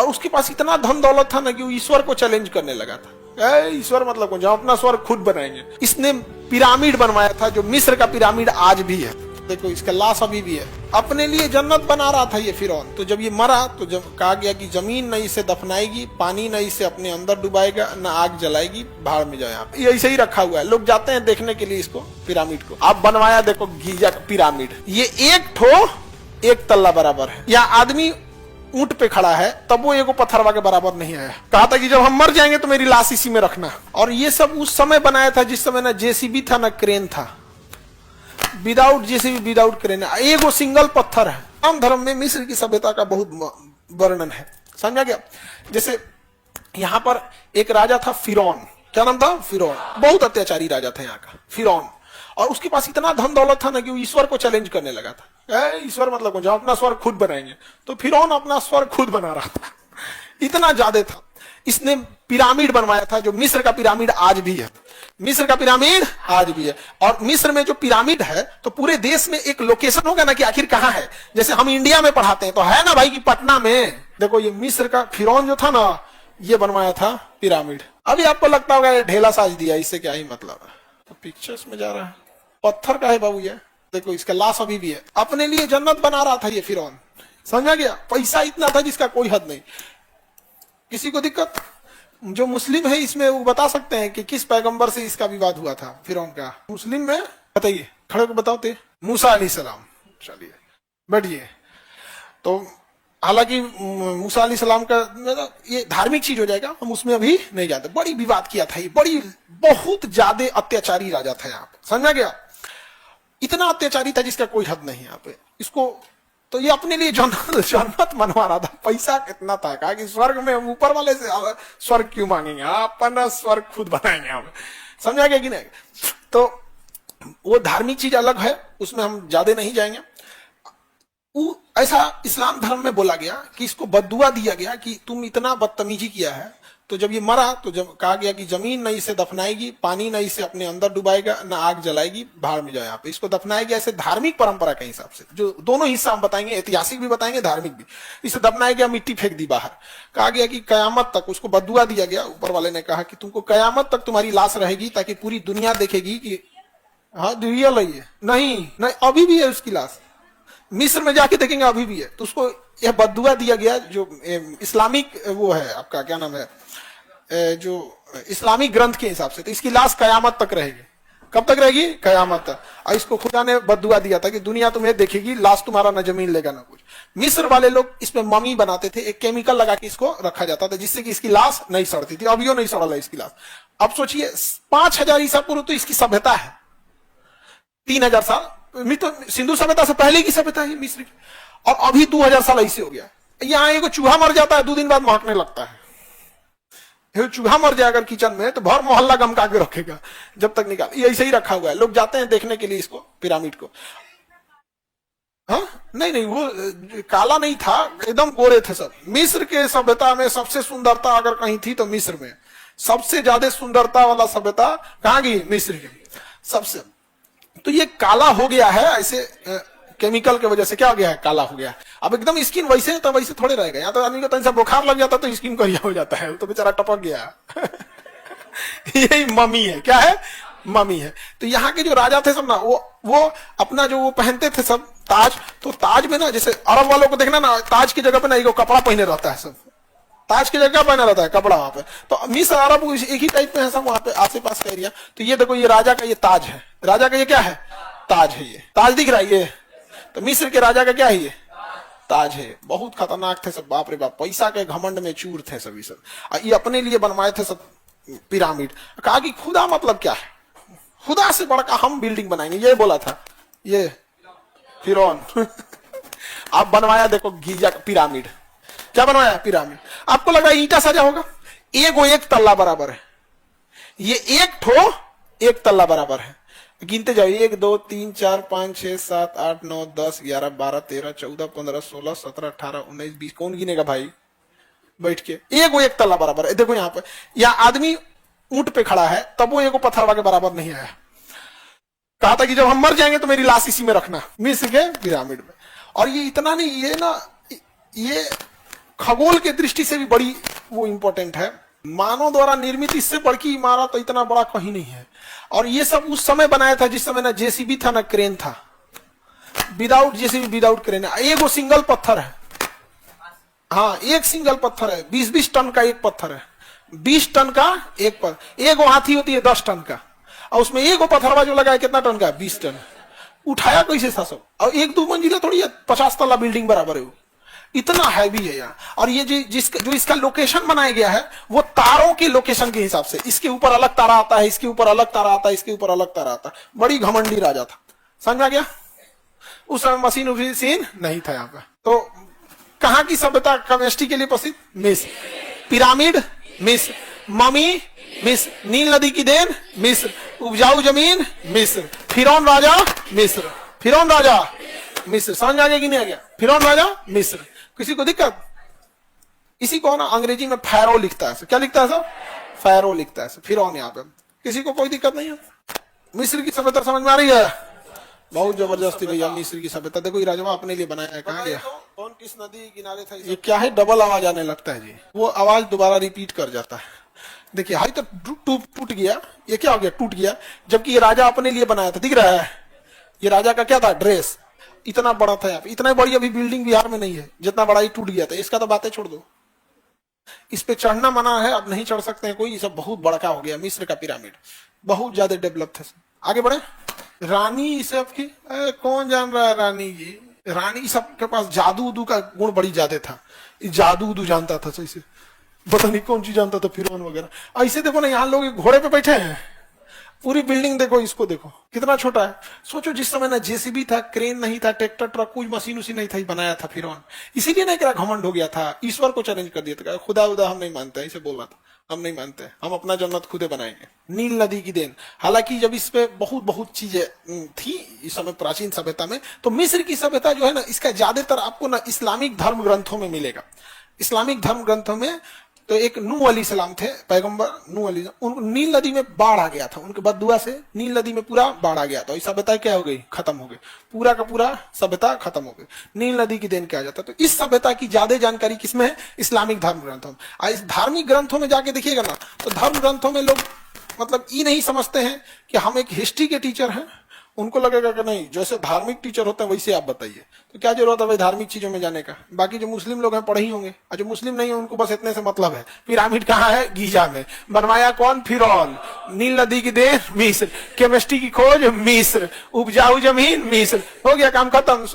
और उसके पास इतना धन दौलत था ना कि वो ईश्वर को चैलेंज करने लगा था। ईश्वर मतलब कौन, जो अपना स्वर्ग खुद बनाएंगे। इसने पिरामिड बनवाया था, जो मिस्र का पिरामिड आज भी है। देखो इसका लाश अभी भी है। अपने लिए जन्नत बना रहा था ये फिरौन। तो जब ये मरा तो जब कहा गया कि जमीन न इसे दफनाएगी, पानी न इसे अपने अंदर डुबाएगा, न आग जलाएगी, भाड़ में जाए। आप ये ऐसे ही रखा हुआ है, लोग जाते हैं देखने के लिए इसको, पिरामिड को। आप बनवाया देखो गीजा पिरामिड, ये एक तल्ला बराबर है। यहाँ आदमी ऊंट पे खड़ा है तब वो एगो पत्थरवा के बराबर नहीं आया। कहा था कि जब हम मर जाएंगे तो मेरी लाश इसी में रखना। और ये सब उस समय बनाया था जिस समय ना जेसीबी था ना क्रेन था। विदाउट जेसीबी, विदाउट क्रेन, एगो सिंगल पत्थर है। इस्लाम धर्म में मिस्र की सभ्यता का बहुत वर्णन है, समझा गया। जैसे यहाँ पर एक राजा था फिरौन। क्या नाम था? फिरौन। बहुत अत्याचारी राजा था यहाँ का फिरौन। और उसके पास इतना धन दौलत था ना कि वो ईश्वर को चैलेंज करने लगा था। ईश्वर मतलब कौन, जो अपना स्वर्ग खुद बनाएंगे। तो फिरौन अपना स्वर्ग खुद बना रहा था, इतना ज्यादा था। इसने पिरामिड बनवाया था, जो मिस्र का पिरामिड आज भी है। मिस्र का पिरामिड आज भी है। और मिस्र में जो पिरामिड है तो पूरे देश में एक लोकेशन होगा ना कि आखिर कहाँ है। जैसे हम इंडिया में पढ़ाते हैं तो है ना भाई कि पटना में। देखो ये मिस्र का फिरौन जो था ना, ये बनवाया था पिरामिड। अभी आपको लगता होगा ये ढेला साज दिया, इससे क्या ही मतलब है। तो पिक्चर्स में जा रहा है, पत्थर का है बाबू ये। देखो इसका लाश अभी भी है। अपने लिए जन्नत बना रहा था ये फिरौन, समझा गया। पैसा इतना था जिसका कोई हद नहीं। किसी को दिक्कत? जो मुस्लिम है इसमें वो बता सकते हैं कि किस पैगंबर से इसका विवाद हुआ था फिरौन का। मुस्लिम में बताइए, खड़े को बताओ। मूसा अलैहिस्सलाम। चलिए बैठिए। तो हालांकि मूसा अलैहिस्सलाम का ये धार्मिक चीज हो जाएगा, हम उसमें अभी नहीं जाते। बड़ी विवाद किया था ये, बहुत ज्यादा अत्याचारी राजा था यहाँ पे, समझा गया। इतना अत्याचारी था जिसका कोई हद नहीं यहाँ पे। इसको तो ये अपने लिए जन्नत बनवा रहा था। पैसा कितना था, कहा कि स्वर्ग में हम ऊपर वाले से स्वर्ग क्यों मांगेंगे, अपना स्वर्ग खुद बनाएंगे हम, समझा गया कि नहीं। तो वो धार्मिक चीज अलग है, उसमें हम ज्यादा नहीं जाएंगे। ऐसा इस्लाम धर्म में बोला गया कि इसको बद्दुआ दिया गया कि तुम इतना बदतमीजी किया है। तो जब ये मरा तो जब कहा गया कि जमीन न इसे दफनाएगी, पानी न इसे अपने अंदर डुबाएगा, न आग जलाएगी, भाड़ में जाए। यहाँ पे इसको दफनाया गया ऐसे धार्मिक परंपरा के हिसाब से, जो दोनों हिस्सा हम बताएंगे, ऐतिहासिक भी बताएंगे, धार्मिक भी। इसे दफनाया गया, मिट्टी फेंक दी बाहर। कहा गया कि कयामत तक, उसको बद्दुआ दिया गया। ऊपर वाले ने कहा कि तुमको कयामत तक तुम्हारी लाश रहेगी, ताकि पूरी दुनिया देखेगी कि हाँ रियल है ये। नहीं, अभी भी है उसकी लाश। मिस्र में जाके देखेंगे अभी भी है। तो उसको यह बद्दुआ दिया गया, जो इस्लामिक वो है आपका, क्या नाम है, जो इस्लामिक ग्रंथ के हिसाब से। तो इसकी लाश कयामत तक रहेगी। कब तक रहेगी? कयामत तक। और इसको खुदा ने बद्दुआ दिया था कि दुनिया तुम्हें देखेगी, लाश तुम्हारा न जमीन लेगा ना कुछ। मिस्र वाले लोग इसमें ममी बनाते थे, एक केमिकल लगा के इसको रखा जाता था, जिससे कि इसकी लाश नहीं सड़ती थी। अभियो नहीं सड़ल है इसकी लाश। अब सोचिए 5000 ईसा पूर्व तो इसकी सभ्यता है, 3000 साल तो सिंधु सभ्यता से पहले की सभ्यता है मिस्र की। और अभी 2000 साल ऐसे हो गया। यहाँ एक चूहा मर जाता है, 2 दिन बाद महकने लगता है। चूहा मर जाए अगर किचन में तो भर मोहल्ला गमका के रखेगा जब तक निकाल। ये ऐसे ही रखा हुआ है, लोग जाते हैं देखने के लिए इसको, पिरामिड को। हाँ नहीं, वो काला नहीं था, एकदम गोरे थे सब। मिस्र के सभ्यता में सबसे सुंदरता अगर कहीं थी तो मिस्र में। सबसे ज्यादा सुंदरता वाला सभ्यता कहाँ की? मिस्र की सबसे। तो ये काला हो गया है ऐसे केमिकल के वजह से। क्या हो गया है? काला हो गया। अब एकदम स्किन वैसे तो वैसे थोड़े रहेगा। यहाँ तो आदमी को तो बुखार लग जाता तो स्किन करिया हो जाता है, तो बेचारा टपक गया। यही मम्मी है। क्या है? मम्मी है। तो यहाँ के जो राजा थे सब ना, वो अपना जो वो पहनते थे सब ताज। तो ताज में ना, जैसे अरब वालों को देखना ना, ताज की जगह पे ना एक कपड़ा पहने रहता है सब। ताज की जगह पहना रहता है कपड़ा वहां पे। तो मिस्र अरब एक ही टाइप में है सब वहां पे, आसे पास का एरिया। तो ये देखो, ये राजा का ये ताज है। राजा का ये क्या है? ताज है। ये ताज दिख रहा है ये। तो मिस्र के राजा का क्या है? ये ताज है। बहुत खतरनाक थे सब, बाप रे बाप। पैसा के घमंड में चूर थे सभी सब। ये अपने लिए बनवाए थे सब पिरामिड। कहा कि खुदा मतलब क्या है? खुदा से बड़का हम बिल्डिंग बनाएंगे, ये बोला था ये फिरौन। आप बनवाया देखो गीजा पिरामिड। क्या बनवाया? पिरामिड। आपको लग रहा है ईंटा सजा होगा? एक तल्ला बराबर है। ये एक तल्ला बराबर है। गिनते जाओ, 1 2 3 4 5 6 7 8 9 10 11 12 13 14 15 16 17 18 19 20। कौन गिनेगा भाई बैठ के? एक तल्ला बराबर है। देखो यहाँ पे, यहाँ आदमी ऊंट पे खड़ा है तब वो एगो पत्थरवा के बराबर नहीं आया। कहा था कि जब हम मर जाएंगे तो मेरी लाश इसी में रखना, मिस्र के पिरामिड में। और ये इतना नहीं, ये ना, ये खगोल के दृष्टि से भी बड़ी वो इंपॉर्टेंट है। मानव द्वारा निर्मित इससे बढ़ की इमारत तो इतना बड़ा कहीं नहीं है। और ये सब उस समय बनाया था जिस समय ना जेसीबी था ना क्रेन था। विदाउट जेसीबी विदाउट क्रेन है। एक वो सिंगल पत्थर है, हाँ एक सिंगल पत्थर है, 20-20 टन का एक पत्थर है, 20 टन का एक पत्थर। एक वो हाथी होती है 10 टन का, और उसमें एक वो पत्थरवा जो लगा है कितना टन का, 20 टन। उठाया कैसे था सब? और 1-2 मंजिला थोड़ी है, 50 तला बिल्डिंग बराबर है वो, इतना हैवी है यहाँ। और ये जो इसका लोकेशन बनाया गया है वो तारों के लोकेशन के हिसाब से, इसके ऊपर अलग तारा आता है, इसके ऊपर अलग तारा आता है, इसके ऊपर अलग तारा आता है। बड़ी घमंडी राजा था, समझ में आ गया? उस समय मशीन नहीं था यहाँ पे। तो कहाँ की सभ्यता केमिस्ट्री के लिए प्रसिद्ध? मिस्र। पिरामिड मिस्र, ममी मिस्र, नील नदी की देन मिस्र, उपजाऊ जमीन मिस्र, फिरौन राजा मिस्र, फिरौन राजा मिस्र। समझ में आ गया कि नहीं आ गया? फिरौन राजा मिस्र। किसी को दिक्कत? इसी को ना अंग्रेजी में फैरो लिखता है, क्या लिखता है सर? फैरो लिखता है, फिरौन। यहाँ पे किसी को कोई दिक्कत नहीं है? मिस्र की सभ्यता समझ में आ रही है? बहुत जबरदस्ती भैया मिस्र की सभ्यता। देखो ये राजवा अपने लिए बनाया है, कहाँ गया? कौन किस नदी किनारे था? ये क्या है? डबल आवाज आने लगता है जी, वो आवाज दोबारा रिपीट कर जाता है। देखिए हाई तो टूट गया, ये क्या हो गया? टूट गया, जबकि ये राजा अपने लिए बनाया था। दिख रहा है? ये राजा का क्या था? ड्रेस। इतना बड़ा था यहाँ पे, इतना बड़ी अभी बिल्डिंग बिहार में नहीं है जितना बड़ा ही टूट गया था। इसका तो बातें छोड़ दो, इस पे चढ़ना मना है, अब नहीं चढ़ सकते हैं कोई। ये सब बहुत बड़ा हो गया। मिस्र का पिरामिड बहुत ज्यादा डेवलप था। आगे बढ़े। रानी सब की कौन जान रहा है? रानी जी, रानी सबके पास जादू उदू का गुण बड़ी ज्यादा था। जादू उदू जानता था सही से, पता नहीं कौन चीज जानता था, फिरौन वगैरह। ऐसे देखो ना, यहाँ लोग घोड़े पे बैठे हैं, पूरी बिल्डिंग देखो, इसको देखो कितना छोटा है। सोचो जिस समय ना जेसीबी था, क्रेन नहीं था, ट्रैक्टर ट्रक, कोई मशीन उसी नहीं था, बनाया था फिरौन। इसीलिए ना क्या घमंड हो गया था, ईश्वर को चैलेंज कर दिया था, खुदा उदा हम नहीं मानते, इसे बोल रहा था, हम नहीं मानते, हम अपना जन्नत खुदे बनाएंगे। नील नदी की देन। हालांकि जब इस पे बहुत चीजें थी इस समय प्राचीन सभ्यता में, तो मिस्र की सभ्यता जो है ना, इसका ज्यादातर आपको ना इस्लामिक धर्म ग्रंथों में मिलेगा। इस्लामिक धर्म ग्रंथों में तो एक नूह अलैहिस्सलाम थे, पैगंबर नूह अलैहिस्सलाम, उनको नील नदी में बाढ़ आ गया था, उनके बददुआ से नील नदी में पूरा बाढ़ आ गया था। इस सभ्यता क्या हो गई? खत्म हो गई, पूरा का पूरा सभ्यता खत्म हो गई। नील नदी की देन क्या जाता। तो इस सभ्यता की ज्यादा जानकारी किसमें है? इस्लामिक धर्म ग्रंथों में। इस धार्मिक ग्रंथों में जाके देखिएगा ना, तो धर्म ग्रंथों में लोग मतलब ये नहीं समझते हैं कि हम एक हिस्ट्री के टीचर हैं, उनको लगेगा कि नहीं जैसे धार्मिक टीचर होते हैं वैसे आप बताइए। तो क्या जरूरत है भाई धार्मिक चीजों में जाने का? बाकी जो मुस्लिम लोग हैं पढ़े ही होंगे, और जो मुस्लिम नहीं है उनको बस इतने से मतलब है। पिरामिड कहाँ है? गीजा में। बनवाया कौन? फिरौन। नील नदी की देन मिस्र। केमिस्ट्री की खोज मिस्र। उपजाऊ जमीन मिस्र। हो गया काम खत्म।